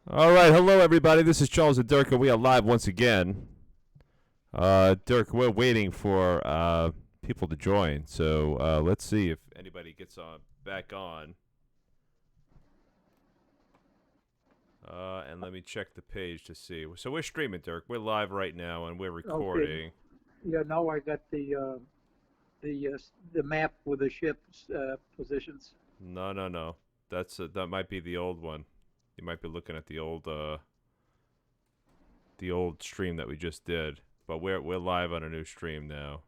All right, hello everybody. This is Charles and Dirk, and we are live once again. Dirk, we're waiting for people to join, so let's see if anybody gets on back on. And let me check the page to see. So we're streaming, Dirk. We're live right now, and we're Okay. recording. Yeah. Now I got the map with the ship's positions. No, no, no. That might be the old one. You might be looking at the old stream that we just did, but we're live on a new stream now.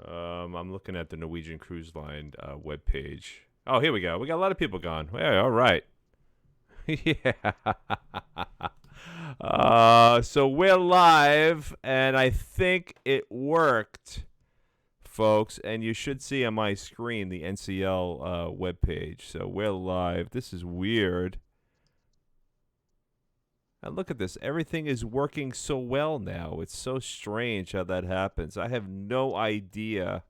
I'm looking at the Norwegian Cruise Line webpage. Oh, here we go. We got a lot of people gone. Yeah, all right. Yeah. So we're live, and I think it worked, folks. And you should see on my screen the NCL webpage. So we're live. This is weird. And look at this. Everything is working so well now. It's so strange how that happens. I have no idea,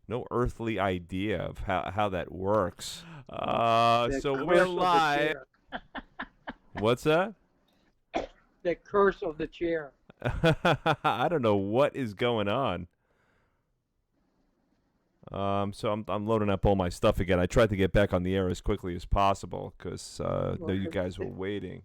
no earthly idea of how that works. The So curse we're of the live. chair. What's that? The curse of the chair. I don't know what is going on. So I'm loading up all my stuff again. I tried to get back on the air as quickly as possible because know Well, you guys were waiting.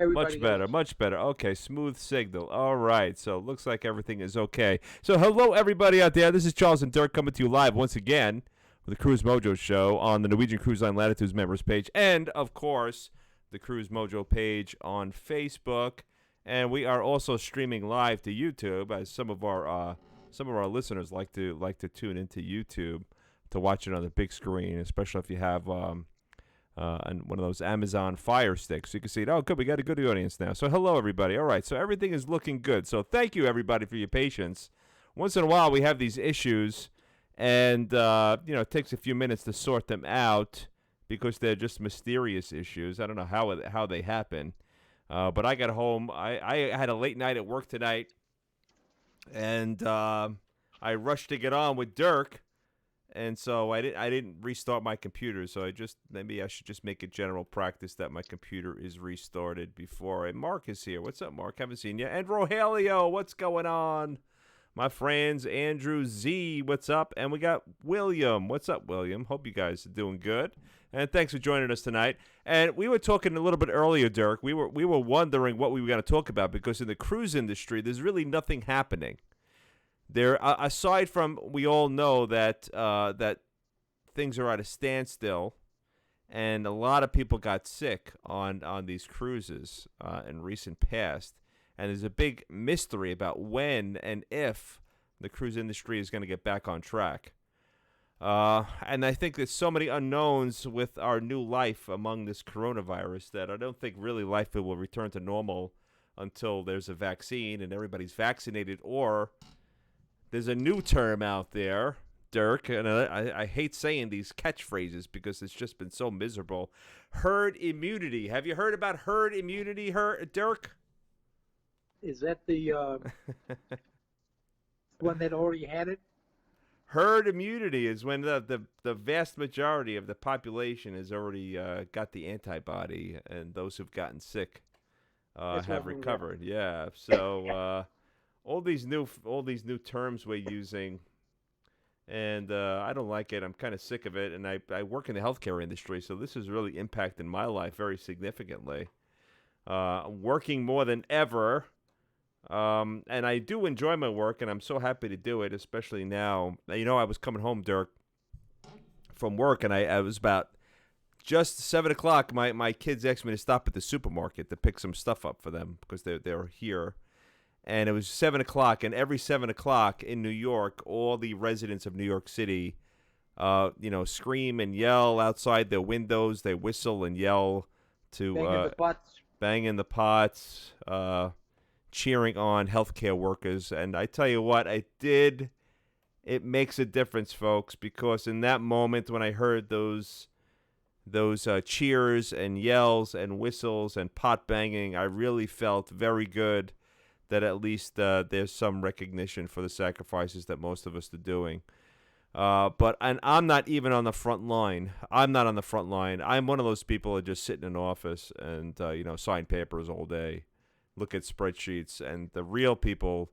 everybody Much has. better, much better. Okay, smooth signal. All right, so it looks like everything is okay. So hello, everybody out there. This is Charles and Dirk coming to you live once again with the Cruise Mojo show on the Norwegian Cruise Line Latitudes members page, and of course the Cruise Mojo page on Facebook. And we are also streaming live to YouTube, as some of our listeners like to tune into YouTube to watch it on the big screen, especially if you have and one of those Amazon Fire Sticks. You can see it. Oh, good. We got a good audience now. So hello, everybody. All right. So everything is looking good. So thank you, everybody, for your patience. Once in a while, we have these issues, and it takes a few minutes to sort them out because they're just mysterious issues. I don't know how they happen. But I got home. I had a late night at work tonight, and I rushed to get on with Dirk. And so I didn't restart my computer. So maybe I should just make a general practice that my computer is restarted before. And Mark is here. What's up, Mark? Haven't seen you. And Rogelio, what's going on? My friends, Andrew Z, what's up? And we got William. What's up, William? Hope you guys are doing good. And thanks for joining us tonight. And we were talking a little bit earlier, Dirk. We were wondering what we were going to talk about because in the cruise industry, there's really nothing happening. There, aside from we all know that that things are at a standstill, and a lot of people got sick on these cruises in recent past, and there's a big mystery about when and if the cruise industry is going to get back on track. And I think there's so many unknowns with our new life among this coronavirus that I don't think really life will return to normal until there's a vaccine and everybody's vaccinated, or there's a new term out there, Dirk, and I hate saying these catchphrases because it's just been so miserable. Herd immunity. Have you heard about herd immunity, Dirk? Is that the one that already had it? Herd immunity is when the vast majority of the population has already got the antibody, and those who've gotten sick That's what have I'm talking about. recovered. Yeah, so all these new terms we're using, and I don't like it. I'm kind of sick of it, and I work in the healthcare industry, so this is really impacting my life very significantly. I'm working more than ever, and I do enjoy my work, and I'm so happy to do it, especially now. I was coming home, Dirk, from work, and I was about just 7 o'clock. My kids asked me to stop at the supermarket to pick some stuff up for them because they're here. And it was 7 o'clock, and every 7 o'clock in New York, all the residents of New York City, scream and yell outside their windows. They whistle and yell to Banging the pots. bang in the pots, cheering on healthcare workers. And I tell you what, it makes a difference, folks, because in that moment when I heard those cheers and yells and whistles and pot banging, I really felt very good that at least there's some recognition for the sacrifices that most of us are doing. But I'm not even on the front line. I'm not on the front line. I'm one of those people that just sit in an office and sign papers all day, look at spreadsheets, and the real people.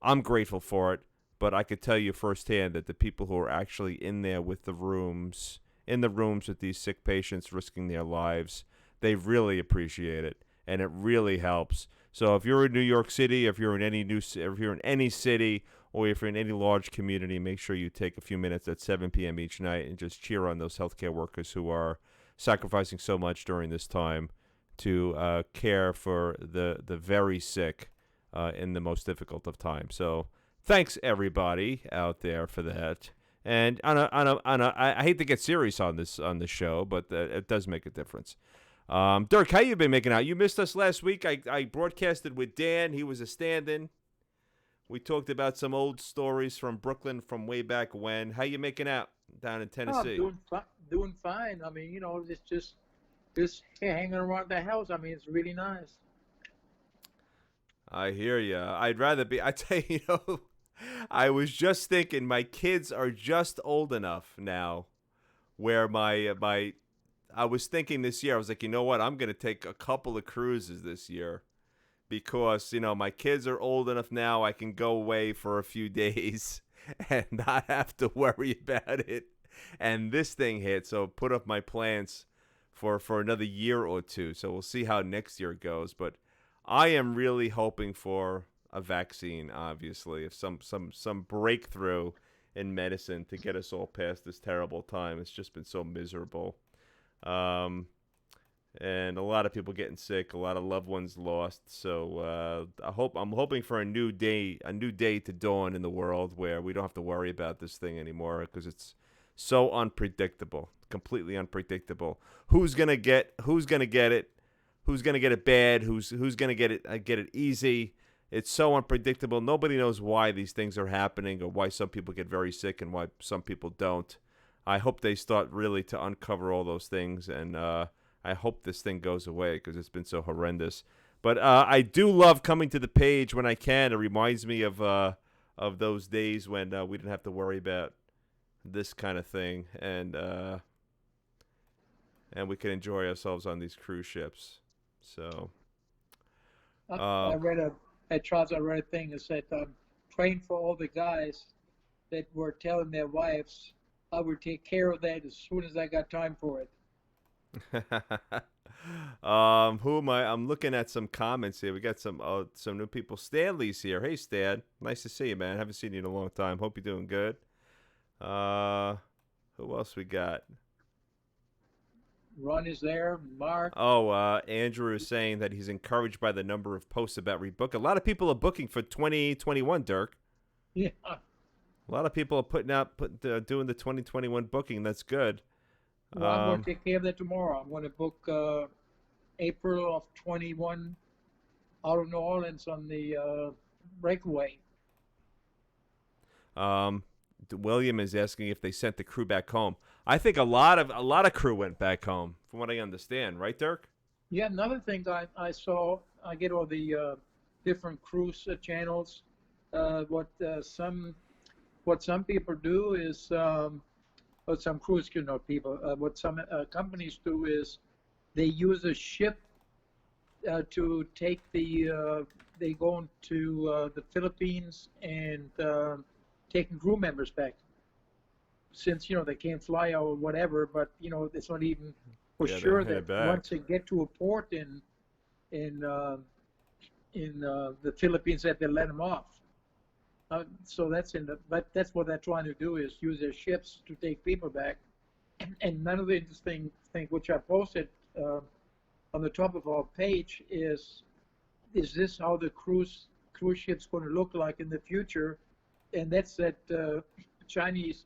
I'm grateful for it, but I could tell you firsthand that the people who are actually in there with in the rooms with these sick patients risking their lives, they really appreciate it, and it really helps. So if you're in New York City, if you're in any city, or if you're in any large community, make sure you take a few minutes at 7 p.m. each night and just cheer on those healthcare workers who are sacrificing so much during this time to care for the very sick in the most difficult of times. So thanks everybody out there for that. And I hate to get serious on this show, but it does make a difference. Dirk, how you been making out? You missed us last week. I broadcasted with Dan. He was a stand-in. We talked about some old stories from Brooklyn from way back when. How you making out down in Tennessee? Doing fine. I mean, just hanging around the house. I mean, it's really nice. I hear you. I'd rather be. I tell you, I was just thinking my kids are just old enough now where I was thinking this year, I was like, you know what? I'm going to take a couple of cruises this year because, my kids are old enough now. I can go away for a few days and not have to worry about it. And this thing hit, so put up my plans for another year or two. So we'll see how next year goes. But I am really hoping for a vaccine, obviously, if some breakthrough in medicine to get us all past this terrible time. It's just been so miserable. And a lot of people getting sick, a lot of loved ones lost. So I'm hoping for a new day to dawn in the world where we don't have to worry about this thing anymore because it's so unpredictable, completely unpredictable. Who's gonna get it? Who's gonna get it bad? Who's gonna get it easy? It's so unpredictable. Nobody knows why these things are happening or why some people get very sick and why some people don't. I hope they start really to uncover all those things, and I hope this thing goes away because it's been so horrendous. But I do love coming to the page when I can. It reminds me of those days when we didn't have to worry about this kind of thing, and we could enjoy ourselves on these cruise ships. So I read I read a thing that said, praying for all the guys that were telling their wives, I would take care of that as soon as I got time for it. Who am I? I'm looking at some comments here. We got some new people. Stanley's here. Hey, Stan. Nice to see you, man. Haven't seen you in a long time. Hope you're doing good. Who else we got? Ron is there. Mark. Oh, Andrew is saying that he's encouraged by the number of posts about rebook. A lot of people are booking for 2021, Dirk. Yeah. A lot of people are doing the 2021 booking. That's good. Well, I'm going to take care of that tomorrow. I'm going to book April of 21 out of New Orleans on the breakaway. William is asking if they sent the crew back home. I think a lot of crew went back home, from what I understand. Right, Dirk? Yeah. Another thing I saw, I get all the different cruise channels. What some people do is. What some cruise people, what some companies do is they use a ship to take they go into the Philippines and taking crew members back. Since, they can't fly or whatever, but, it's not even for sure that once they get to a port in the Philippines that they let them off. So that's that's what they're trying to do is use their ships to take people back. And another interesting thing which I posted on the top of our page is this how the cruise ship's going to look like in the future? And that's that Chinese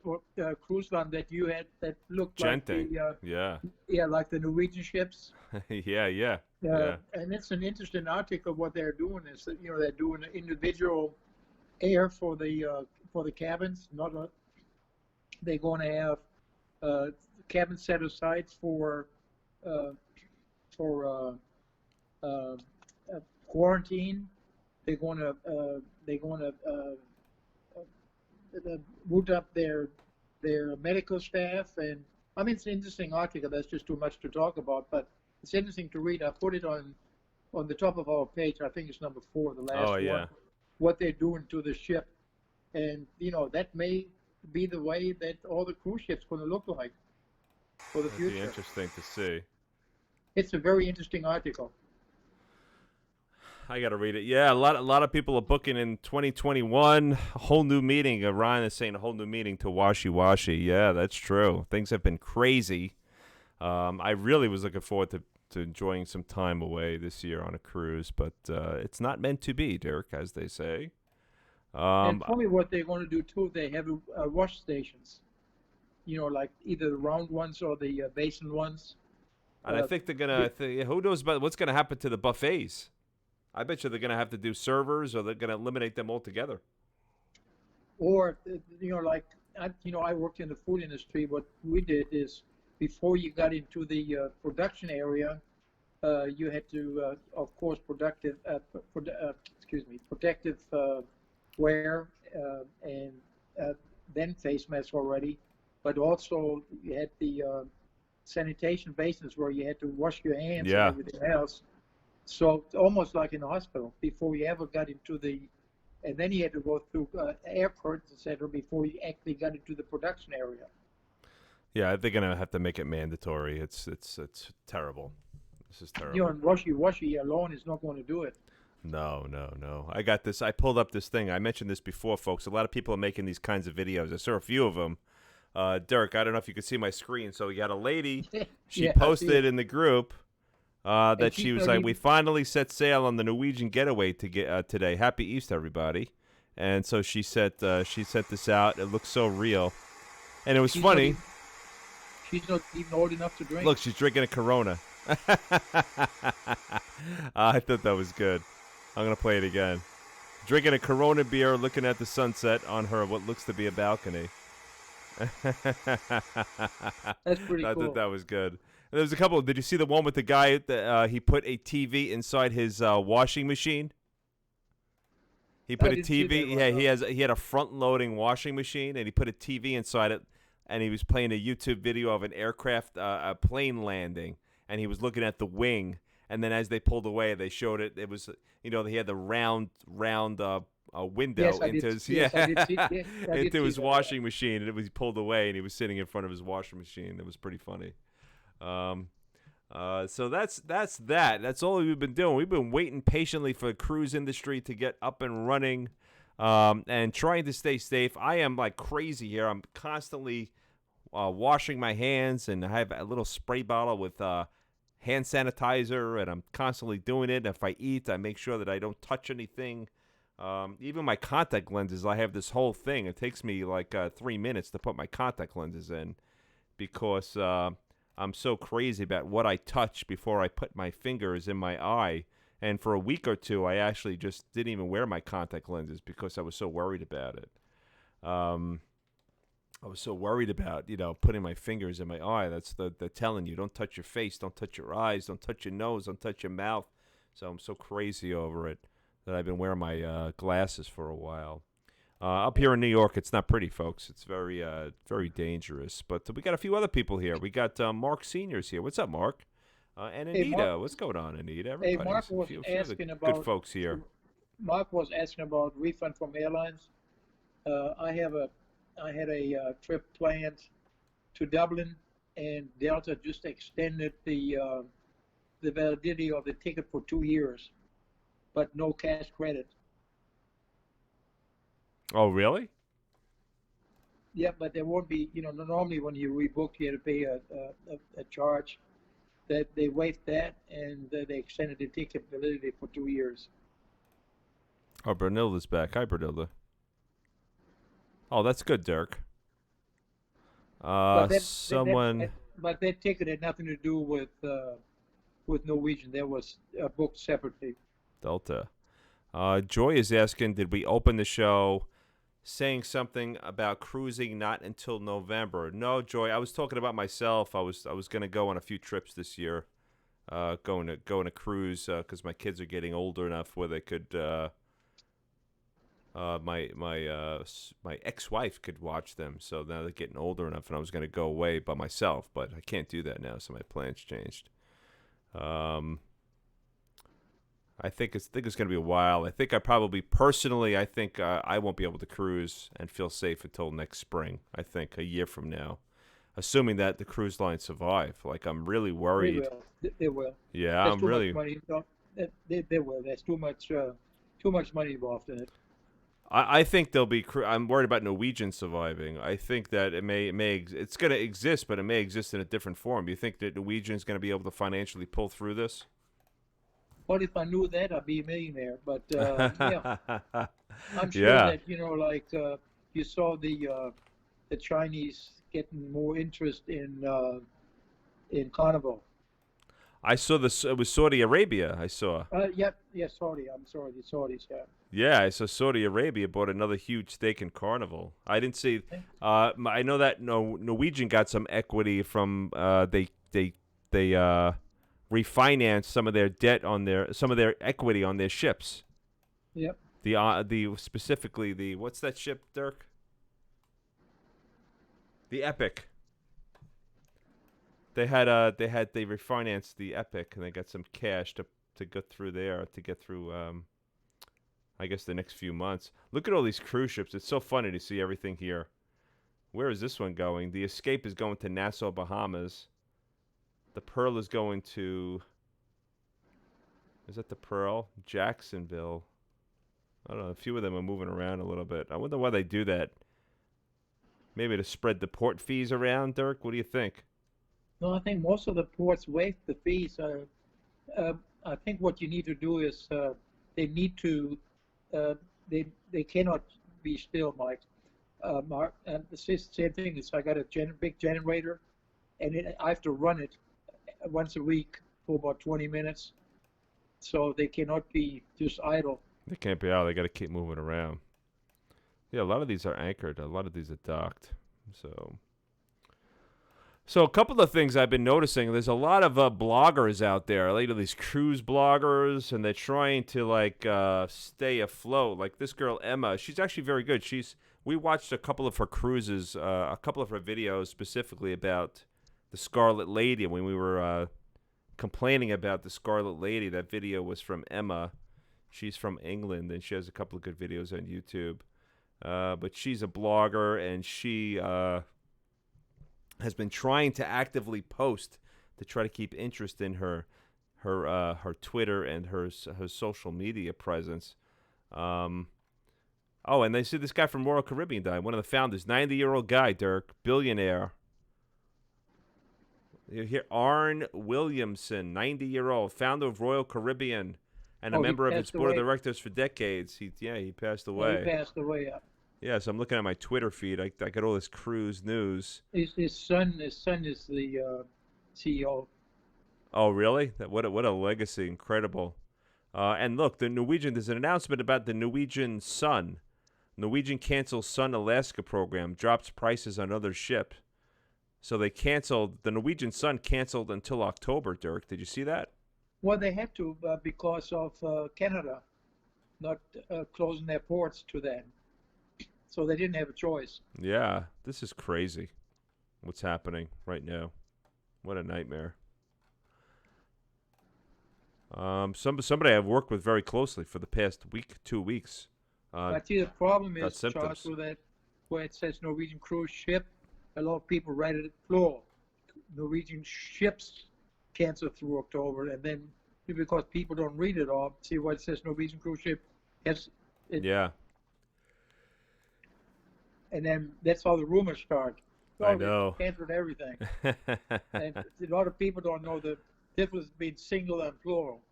cruise line that you had that looked Genting. like like the Norwegian ships. Yeah. And it's an interesting article. What they're doing is that they're doing an individual air for the cabins. They're going to have cabins set aside for quarantine. They're going to boot up their their medical staff, and I mean it's an interesting article. That's just too much to talk about, but it's interesting to read. I put it on the top of our page. I think it's number 4, the last Oh one. yeah. What they're doing to the ship, and that may be the way that all the cruise ships going to look like for the That'd be future. interesting to see. It's a very interesting article. I got to read it. Yeah, a lot of people are booking in 2021. A whole new meeting. Ryan is saying a whole new meeting to Washi Washi. Yeah, that's true. Things have been crazy. I really was looking forward to enjoying some time away this year on a cruise, but it's not meant to be, Dirk, as they say. And probably what they're going to do too, they have wash stations. Like either the round ones or the basin ones. And I think they're gonna. Who knows about what's gonna happen to the buffets? I bet you they're gonna have to do servers, or they're gonna eliminate them altogether. Or like I worked in the food industry. What we did is before you got into the production area, you had to, of course, protective wear and then face masks already, but also you had the sanitation basins where you had to wash your hands Yeah. and everything else. So it's almost like in a hospital before you ever got into and then you had to go through air curtains, etc., before you actually got into the production area. Yeah, they're gonna have to make it mandatory. It's terrible. This is terrible. And washi alone is not going to do it. No. I got this. I pulled up this thing. I mentioned this before, folks. A lot of people are making these kinds of videos. I saw a few of them. Dirk, I don't know if you could see my screen. So we got a lady. She Yeah, posted in the group that she's she was not like, even- "We finally set sail on the Norwegian getaway to get today. Happy Easter, everybody!" And so she sent this out. It looks so real, and it was She's not funny. She's not even old enough to drink. Look, she's drinking a Corona. I thought that was good. I'm going to play it again. Drinking a Corona beer, looking at the sunset on her what looks to be a balcony. That's pretty I cool. thought that was good. And there was a couple. Did you see the one with the guy that he put a TV inside his washing machine? He put a didn't see TV. that one, Yeah, no. he had a front-loading washing machine, and he put a TV inside it, and he was playing a YouTube video of an aircraft, a plane landing, and he was looking at the wing. And then as they pulled away, they showed it. It was, he had the round window Yes, I into did- his yes, I did see- yes, I did into see his that. washing machine, and he pulled away, and he was sitting in front of his washing machine. It was pretty funny. So that's that. That's all we've been doing. We've been waiting patiently for the cruise industry to get up and running, and trying to stay safe. I am like crazy here. I'm constantly washing my hands, and I have a little spray bottle with hand sanitizer, and I'm constantly doing it. If I eat, I make sure that I don't touch anything. Even my contact lenses, I have this whole thing. It takes me like 3 minutes to put my contact lenses in because I'm so crazy about what I touch before I put my fingers in my eye. And for a week or two, I actually just didn't even wear my contact lenses because I was so worried about it. I was so worried about, putting my fingers in my eye. That's they're telling you, don't touch your face, don't touch your eyes, don't touch your nose, don't touch your mouth. So I'm so crazy over it that I've been wearing my glasses for a while. Up here in New York, it's not pretty, folks. It's very, very dangerous. But we got a few other people here. We got Mark Senior's here. What's up, Mark? And Hey, Anita. Mark. What's going on, Anita? Hey, Everybody's Mark a was few of the asking good about folks here. Mark was asking about refund from airlines. I had a trip planned to Dublin, and Delta just extended the validity of the ticket for 2 years, but no cash credit. Oh, really? Yeah, but there won't be. Normally when you rebook, you have to pay a charge. That they waived that, and they extended the ticket validity for 2 years. Oh, Brunilda's back. Hi, Brunilda. Oh, that's good, Dirk. But Someone. but that ticket had nothing to do with Norwegian. That was booked separately. Delta. Joy is asking, did we open the show saying something about cruising not until November? No, Joy. I was talking about myself. I was going to go on a few trips this year, going to cruise because my kids are getting older enough where they could my ex-wife could watch them. So now they're getting older enough, and I was going to go away by myself, but I can't do that now. So my plans changed. I think it's going to be a while. I think I probably personally, I won't be able to cruise and feel safe until next spring. I think a year from now, assuming that the cruise lines survive. Like I'm really They worried. will. They will. Yeah, There's I'm too really. much money. No, they will. There's too much money involved in it. I think there'll be. I'm worried about Norwegian surviving. I think that it's going to exist, but it may exist in a different form. You think that Norwegian's going to be able to financially pull through this? Well, if I knew that, I'd be a millionaire. But yeah, I'm sure Yeah. that you saw the Chinese getting more interest in Carnival. I saw this. It was Saudi Arabia. I saw. Yep, yes, Saudi. I'm sorry, the Saudis. Yeah. Yeah, I saw Saudi Arabia bought another huge stake in Carnival. I didn't see. I know that Norwegian got some equity from. They refinanced some of their debt on some of their equity on their ships. Yep. The specifically the what's that ship, Dirk? The Epic. They refinanced the Epic and they got some cash to go through there to get through I guess the next few months. Look at all these cruise ships. It's so funny to see everything here. Where is this one going? The Escape is going to Nassau, Bahamas. The Pearl is going to is that the Pearl? Jacksonville. I don't know. A few of them are moving around a little bit. I wonder why they do that. Maybe to spread the port fees around, Dirk? What do you think? No, I think most of the ports waive the fees. I think what you need to do is they need to they cannot be still, Mike. Mark, and the same thing is I got a big generator, and I have to run it once a week for about 20 minutes, so they cannot be just idle. They can't be out. They got to keep moving around. Yeah, a lot of these are anchored. A lot of these are docked. So a couple of things I've been noticing. There's a lot of bloggers out there, like these cruise bloggers, and they're trying to stay afloat. Like this girl Emma, she's actually very good. We watched a couple of her cruises, a couple of her videos specifically about the Scarlet Lady. When we were complaining about the Scarlet Lady, that video was from Emma. She's from England, and she has a couple of good videos on YouTube. But she's a blogger, and she has been trying to actively post to try to keep interest in her Twitter and her social media presence. And they see this guy from Royal Caribbean died. One of the founders, 90-year-old guy, Dirk, billionaire. You hear Arne Williamson, 90-year-old, founder of Royal Caribbean, and a member of its board of directors for decades. He passed away. He passed away. Yeah. Yeah, so I'm looking at my Twitter feed. I got all this cruise news. His son is the CEO. Oh, really? What a legacy! Incredible. And look, there's an announcement about the Norwegian Sun. Norwegian cancels Sun Alaska program, drops prices on other ships. So they canceled the Norwegian Sun canceled until October. Dirk, did you see that? Well, they had to because of Canada not closing their ports to them. So they didn't have a choice. Yeah, this is crazy. What's happening right now? What a nightmare. Somebody I've worked with very closely for the past 2 weeks. I see the problem is, symptoms. Charles, with that where it says Norwegian cruise ship, a lot of people write it plural. Norwegian ships cancel through October, and then because people don't read it all, see what it says Norwegian cruise ship. Yeah. And then that's how the rumors start. I know. Canceled everything. And a lot of people don't know the difference between single and plural.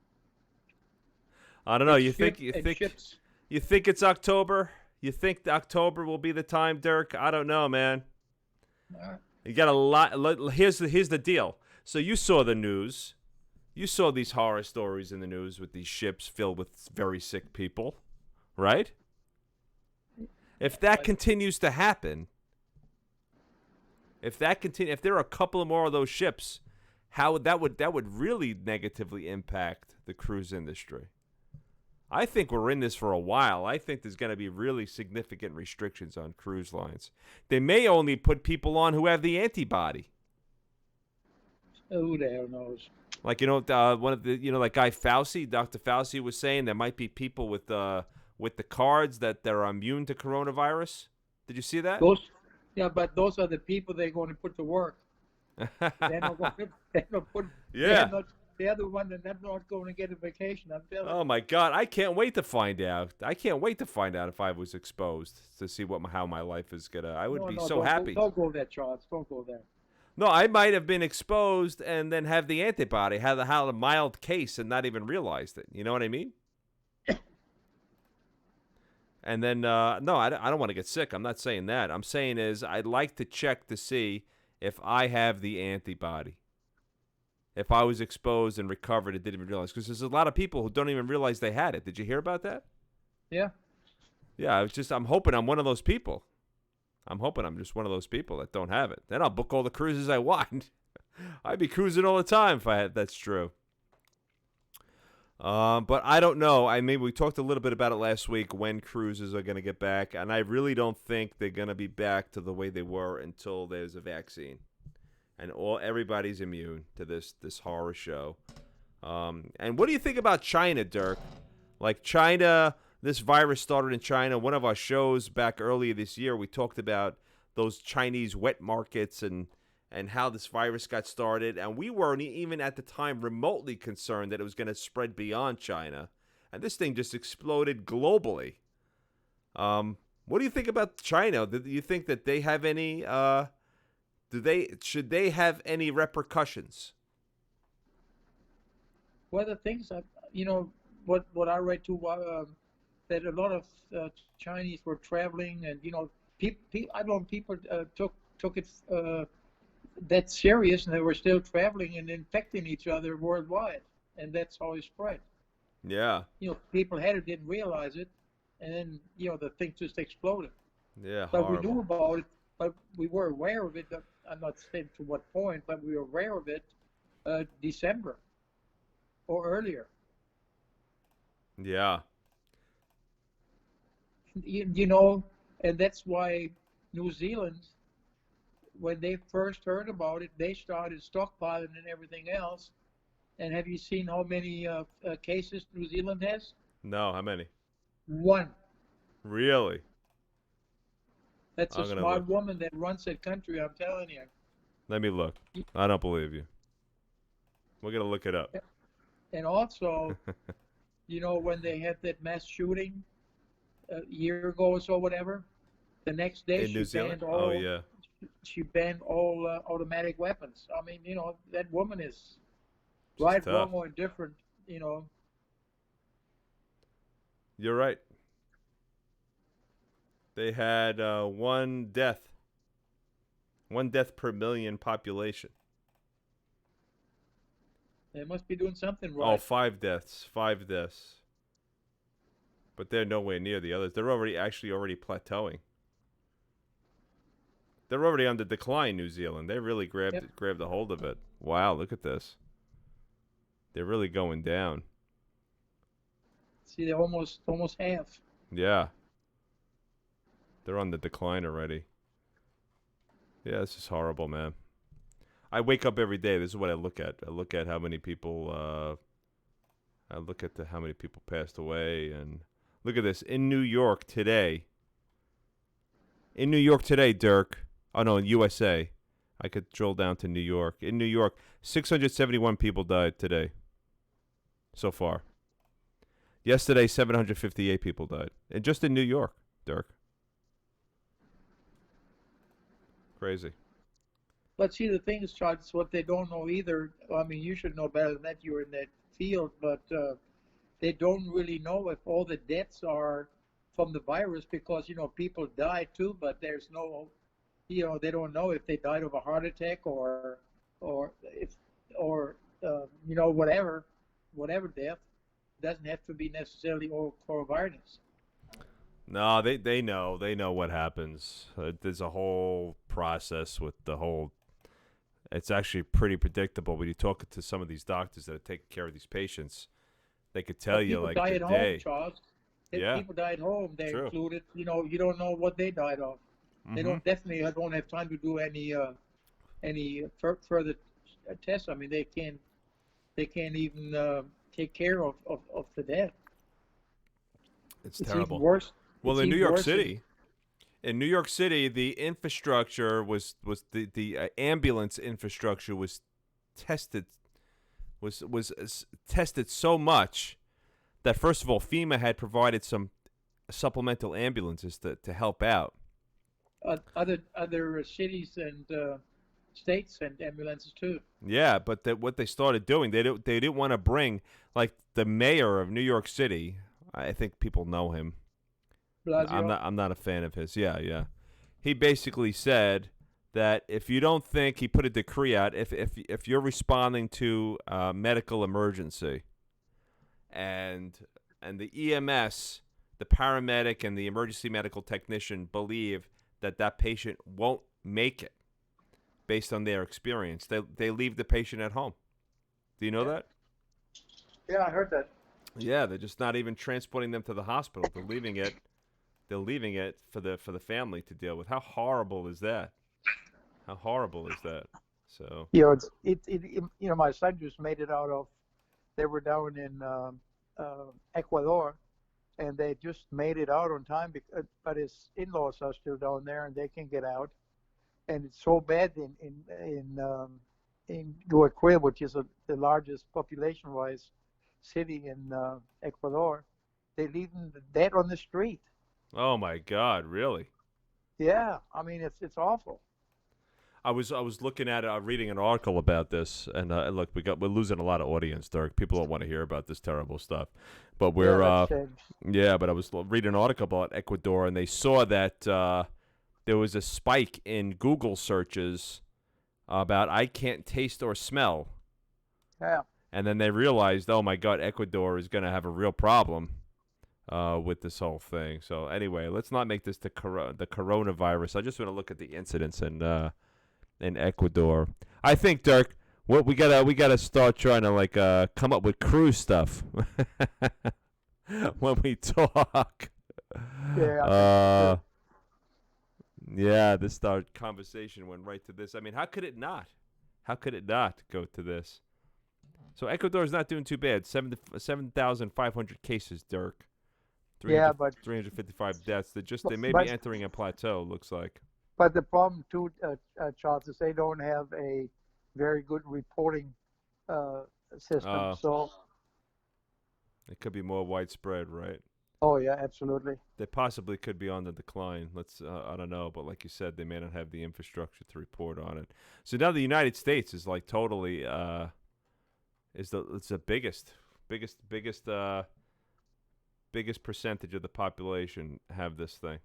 I don't know. You Ships. think it's October? You think October will be the time, Dirk? I don't know, man. You got a lot. Here's the deal. So you saw the news. You saw these horror stories in the news with these ships filled with very sick people, right? If that continues to happen, if there are a couple of more of those ships, that would really negatively impact the cruise industry. I think we're in this for a while. I think there's going to be really significant restrictions on cruise lines. They may only put people on who have the antibody. Who the hell knows? Like, one of the, like guy Fauci, Dr. Fauci was saying there might be people with the cards that they're immune to coronavirus. Did you see that? Yeah, but those are the people they're going to put to work. They're not going to. They're not put. Yeah. They're the one that are not going to get a vacation. I'm telling you. Oh my God! I can't wait to find out. I can't wait to find out if I was exposed to see how my life is gonna. I would be so happy. Don't go there, Charles. Don't go there. No, I might have been exposed and then have the antibody, have a mild case, and not even realized it. You know what I mean? And then, no, I don't want to get sick. I'm not saying that. I'm saying is I'd like to check to see if I have the antibody. If I was exposed and recovered and didn't even realize. Because there's a lot of people who don't even realize they had it. Did you hear about that? Yeah. Yeah, I'm hoping I'm one of those people. I'm hoping I'm just one of those people that don't have it. Then I'll book all the cruises I want. I'd be cruising all the time if that's true. But I don't know. We talked a little bit about it last week when cruises are going to get back, and I really don't think they're going to be back to the way they were until there's a vaccine, and everybody's immune to this horror show. And what do you think about China, Dirk? Like China, this virus started in China. One of our shows back earlier this year, we talked about those Chinese wet markets and how this virus got started. And we weren't even at the time remotely concerned that it was going to spread beyond China. And this thing just exploded globally. What do you think about China? Do you think that they have any, should they have any repercussions? Well, the things that, what I read too, that a lot of Chinese were traveling, and people took it that serious, and they were still traveling and infecting each other worldwide, and that's how it spread. Yeah. People had it, didn't realize it, and then the thing just exploded. Yeah. But horrible. we knew about it, but we were aware of it. I'm not saying to what point, but we were aware of it December or earlier. Yeah. And that's why New Zealand, when they first heard about it, they started stockpiling and everything else. And have you seen how many cases New Zealand has? No, how many? 1. Really? That's a smart woman that runs that country, I'm telling you. Let me look. I don't believe you. We're going to look it up. And also, when they had that mass shooting a year ago or so, whatever, the next day she banned all automatic weapons. I mean, that woman is right, wrong, or indifferent, You're right. They had one death per million population. They must be doing something right. Oh, 5 deaths. But they're nowhere near the others. They're already plateauing. They're already on the decline, New Zealand. They really grabbed a hold of it. Wow, look at this. They're really going down. See, they're almost half. Yeah. They're on the decline already. Yeah, this is horrible, man. I wake up every day. This is what I look at. I look at how many people. I look at how many people passed away, and look at this in New York today. In New York today, Dirk. Oh no, in USA. I could drill down to New York. In New York, 671 people died today. So far. Yesterday, 758 people died, and just in New York, Dirk. Crazy. But see, the thing is, Charles, what they don't know either. I mean, you should know better than that. You're in that field, but they don't really know if all the deaths are from the virus, because people die too, but there's no, they don't know if they died of a heart attack or whatever death. Doesn't have to be necessarily all coronavirus. No, they know what happens. There's a whole process with the whole. It's actually pretty predictable when you talk to some of these doctors that are taking care of these patients. They could tell But you people like die the at home, day. Charles. If Yeah, people die at home, they're true. included. You don't know what they died of. They Mm-hmm. don't have time to do any further tests. I mean, they can't even take care of the dead. It's It's even terrible. worse. Well, It's in New even York worse. City, the infrastructure was the ambulance infrastructure was tested tested so much that first of all FEMA had provided some supplemental ambulances to help out. Other cities and states and ambulances too. Yeah, but what they started doing, they didn't want to bring like the mayor of New York City. I think people know him. Blasio. I'm not a fan of his. Yeah, yeah. He basically said that if you don't think he put a decree out, if you're responding to a medical emergency, and the EMS, the paramedic, and the emergency medical technician believe that that patient won't make it based on their experience, they leave the patient at home. Do you know Yeah. that? Yeah, I heard that. Yeah, they're just not even transporting them to the hospital. They're leaving it. They're leaving it for the family to deal with. How horrible is that? How horrible is that? So My son just made it out of. They were down in Ecuador, and they just made it out on time. But his in-laws are still down there, and they can get out. And it's so bad in Guayaquil, which is the largest population-wise city in Ecuador. They leave them dead on the street. oh my God, really? Yeah, I mean it's awful. I was looking at it, reading an article about this, and look, we're losing a lot of audience, Dirk. People don't want to hear about this terrible stuff, but Yeah, we're that's shame. yeah. But I was reading an article about Ecuador, and they saw that there was a spike in Google searches about I can't taste or smell, Yeah. and then they realized, oh my God, Ecuador is going to have a real problem with this whole thing. So anyway, let's not make this the coronavirus. I just want to look at the incidents in Ecuador. I think, Dirk, what we gotta start trying to like come up with cruise stuff when we talk. Yeah, I think so too. Yeah, this our conversation went right to this. I mean, how could it not? How could it not go to this? So Ecuador is not doing too bad. 7,500 cases, Dirk. Yeah, but 355 deaths. They may be but entering a plateau. Looks like. but the problem too, Charles, is they don't have a very good reporting system. So, It could be more widespread, right? oh yeah, absolutely. They possibly could be on the decline. I don't know, but like you said, they may not have the infrastructure to report on it. So now the United States is like totally it's the biggest percentage of the population have this thing.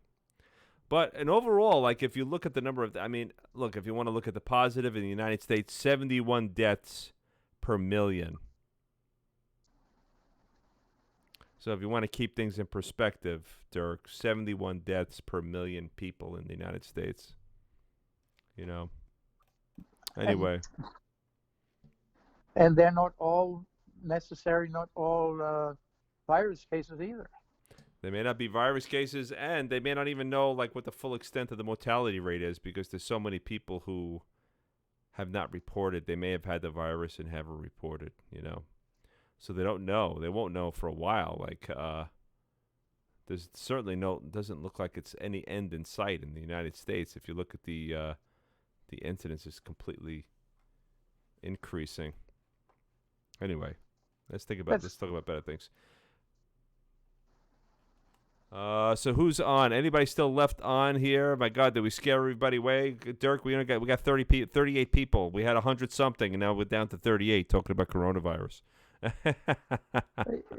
But and overall, like if you look at the number of, I mean, look, if you want to look at the positive in the United States, 71 deaths per million. So if you want to keep things in perspective, Dirk, 71 deaths per million people in the United States. You know. Anyway. And they're not all not all virus cases either. They may not be virus cases, and they may not even know like what the full extent of the mortality rate is because there's so many people who have not reported. They may have had the virus and haven't reported, you know. So they don't know. They won't know for a while. Like, there's certainly doesn't look like it's any end in sight in the United States. If you look at the incidence is completely increasing. Anyway, let's talk about better things. So who's on? Anybody still left on here? My God, did we scare everybody away? Dirk, we got 38 people. We had 100 something, and now we're down to 38 talking about coronavirus.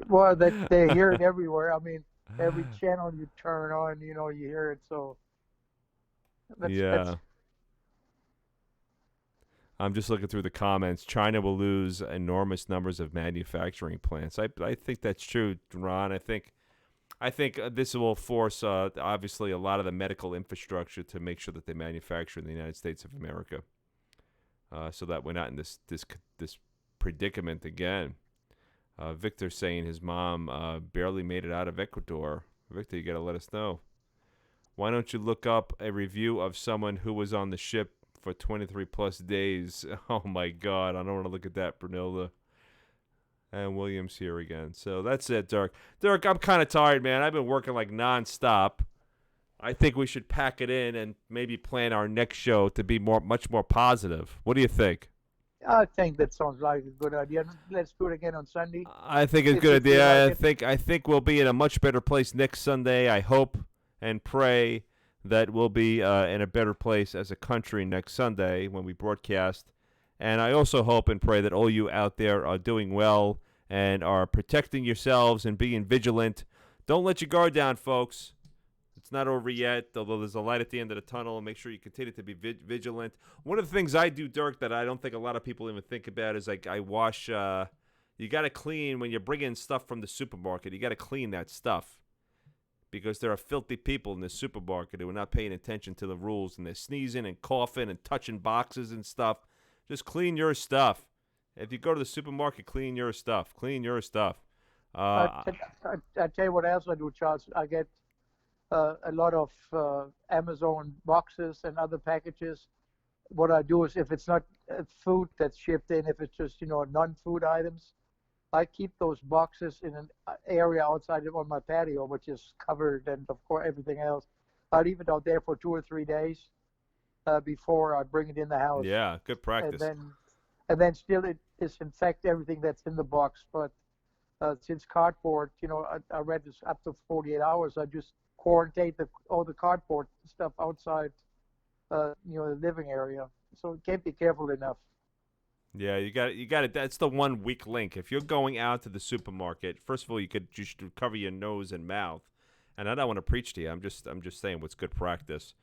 Well, they hear it everywhere. I mean, every channel you turn on, you hear it. So that's I'm just looking through the comments. China will lose enormous numbers of manufacturing plants. I think that's true, Ron. I think this will force, obviously, a lot of the medical infrastructure to make sure that they manufacture in the United States of America, so that we're not in this predicament again. Victor saying his mom barely made it out of Ecuador. Victor, you got to let us know. Why don't you look up a review of someone who was on the ship for 23 plus days? Oh my God, I don't want to look at that, Brunilda. And Williams here again. So that's it, Dirk. Dirk, I'm kind of tired, man. I've been working like nonstop. I think we should pack it in and maybe plan our next show to be much more positive. What do you think? I think that sounds like a good idea. Let's do it again on Sunday. I think it's a good idea. I think we'll be in a much better place next Sunday. I hope and pray that we'll be in a better place as a country next Sunday when we broadcast. And I also hope and pray that all you out there are doing well and are protecting yourselves and being vigilant. Don't let your guard down, folks. It's not over yet, although there's a light at the end of the tunnel. And make sure you continue to be vigilant. One of the things I do, Dirk, that I don't think a lot of people even think about is like I wash. You got to clean when you're bringing stuff from the supermarket. You got to clean that stuff because there are filthy people in the supermarket who are not paying attention to the rules, and they're sneezing and coughing and touching boxes and stuff. Just clean your stuff. If you go to the supermarket, clean your stuff. Clean your stuff. I tell you what else I do, Charles. I get a lot of Amazon boxes and other packages. What I do is if it's not food that's shipped in, if it's just, non-food items, I keep those boxes in an area outside on my patio, which is covered, and of course everything else. I leave it out there for 2 or 3 days before I bring it in the house. Yeah, good practice. And then still it disinfect everything that's in the box. But since cardboard, I read this up to 48 hours. I just quarantine all the cardboard stuff outside, the living area. So it can't be careful enough. Yeah, you got it. That's the one weak link. If you're going out to the supermarket, first of all, you should cover your nose and mouth. And I don't want to preach to you. I'm just saying what's good practice.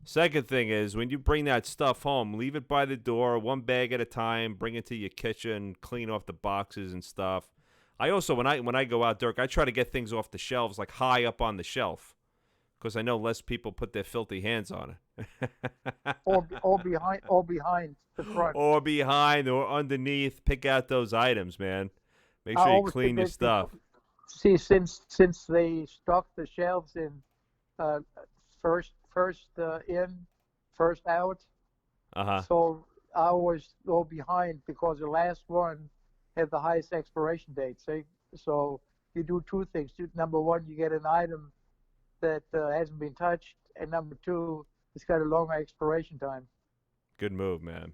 Second thing is when you bring that stuff home, leave it by the door, one bag at a time. Bring it to your kitchen, clean off the boxes and stuff. I also when I go out, Dirk, I try to get things off the shelves, like high up on the shelf, because I know less people put their filthy hands on it. or behind the front. Or behind or underneath. Pick out those items, man. Make sure you clean your stuff. See, since they stock the shelves in first in, first out. So I always go behind because the last one had the highest expiration date. See, so you do two things. Number one, you get an item that hasn't been touched, and number two, it's got a longer expiration time. Good move, man.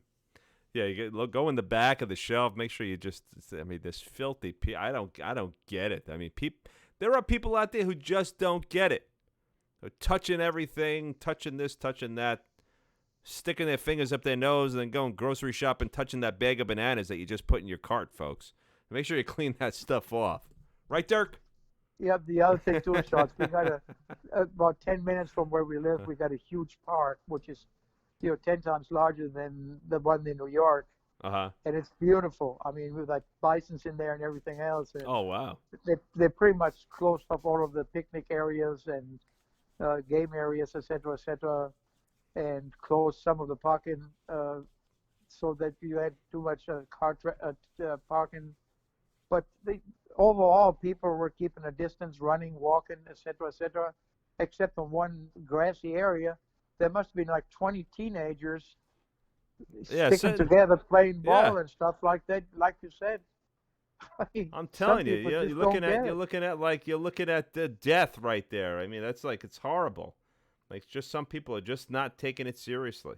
Yeah, go in the back of the shelf. Make sure you this filthy. I don't get it. I mean, there are people out there who just don't get it. They're touching everything, touching this, touching that, sticking their fingers up their nose, and then going grocery shopping, touching that bag of bananas that you just put in your cart, folks. Make sure you clean that stuff off. Right, Dirk? Yeah, the other thing too, Charles, we got about 10 minutes from where we live, we got a huge park, which is 10 times larger than the one in New York. And it's beautiful. I mean, with like bisons in there and everything else. And oh, wow. They pretty much closed up all of the picnic areas and game areas, etc., and closed some of the parking so that you had too much parking. But overall, people were keeping a distance, running, walking, etc., except in one grassy area. There must have been like 20 teenagers sticking together, playing ball and stuff like that, like you said. I'm telling you, you're looking at the death right there. I mean, that's like, it's horrible. Like, just some people are just not taking it seriously.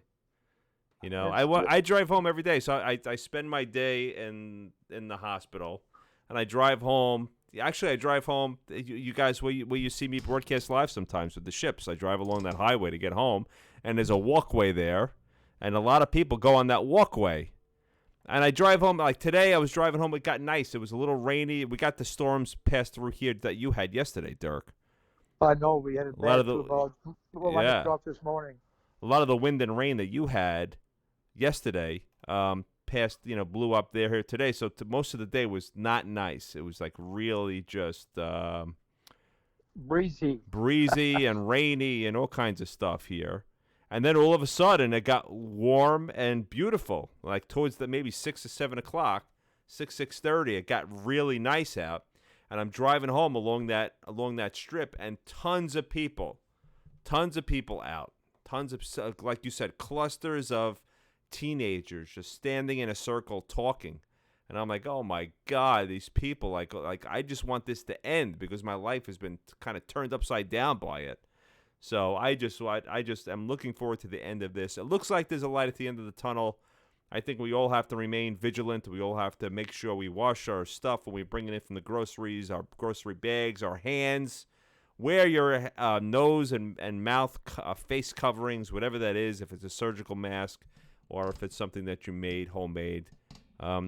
I drive home every day, so I spend my day in the hospital, and I drive home. Actually, I drive home. You guys, where you see me broadcast live sometimes with the ships, I drive along that highway to get home, and there's a walkway there, and a lot of people go on that walkway. And I drive home, like today I was driving home, it got nice. It was a little rainy. We got the storms passed through here that you had yesterday, Dirk. I know, we had a bad about 1 o'clock this morning. A lot of the wind and rain that you had yesterday passed, blew up there here today. So most of the day was not nice. It was like really just breezy and rainy and all kinds of stuff here. And then all of a sudden, it got warm and beautiful, like towards maybe 6 or 7 o'clock. 6:30. It got really nice out, and I'm driving home along that strip, and tons of people out. Tons of, like you said, clusters of teenagers just standing in a circle talking. And I'm like, oh my God, these people, like I just want this to end because my life has been kind of turned upside down by it. So I just am looking forward to the end of this. It looks like there's a light at the end of the tunnel. I think we all have to remain vigilant. We all have to make sure we wash our stuff when we bring it in from the groceries, our grocery bags, our hands. Wear your nose and mouth face coverings, whatever that is, if it's a surgical mask or if it's something that you made homemade.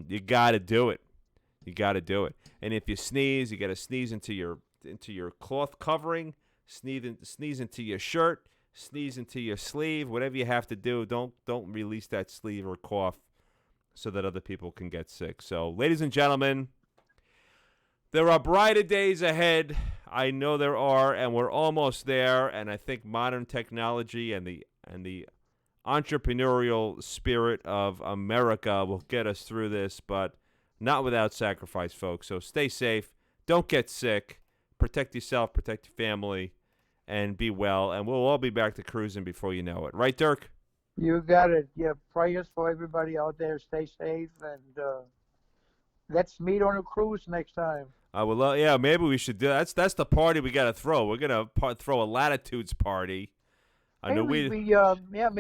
You got to do it. You got to do it. And if you sneeze, you got to sneeze into your cloth covering, sneeze into your shirt, sneeze into your sleeve, whatever you have to do. Don't release that sleeve or cough so that other people can get sick. So, ladies and gentlemen, there are brighter days ahead. I know there are, and we're almost there. And I think modern technology and the entrepreneurial spirit of America will get us through this, but not without sacrifice, folks. So stay safe. Don't get sick. Protect yourself, protect your family, and be well. And we'll all be back to cruising before you know it. Right, Dirk? You got it. Yeah, prayers for everybody out there. Stay safe, and let's meet on a cruise next time. I would love. Yeah, maybe we should do. That's the party we got to throw. We're gonna throw a Latitudes party. I know maybe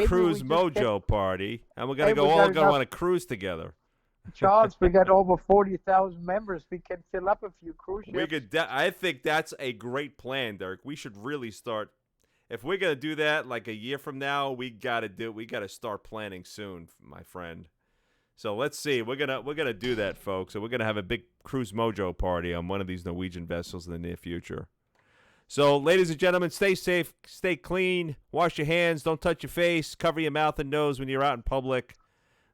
cruise Mojo party, and we're gonna all go on a cruise together. Charles, we got over 40,000 members. We can fill up a few cruise ships. We could. I think that's a great plan, Dirk. We should really start. If we're gonna do that, like a year from now, we gotta start planning soon, my friend. So let's see. We're gonna do that, folks. So we're gonna have a big cruise Mojo party on one of these Norwegian vessels in the near future. So, ladies and gentlemen, stay safe, stay clean, wash your hands, don't touch your face, cover your mouth and nose when you're out in public.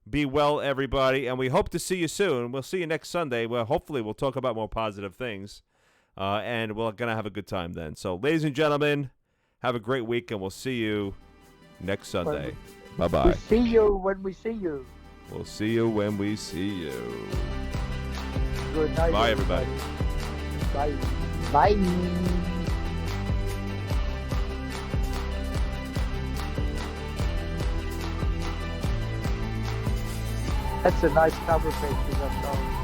Be well, everybody, and we hope to see you soon. We'll see you next Sunday. Well, hopefully we'll talk about more positive things, and we're going to have a good time then. So, ladies and gentlemen, have a great week, and we'll see you next Sunday. Bye-bye. We'll see you when we see you. We'll see you when we see you. Good night. Bye, everybody. Bye. Bye. That's a nice cover picture.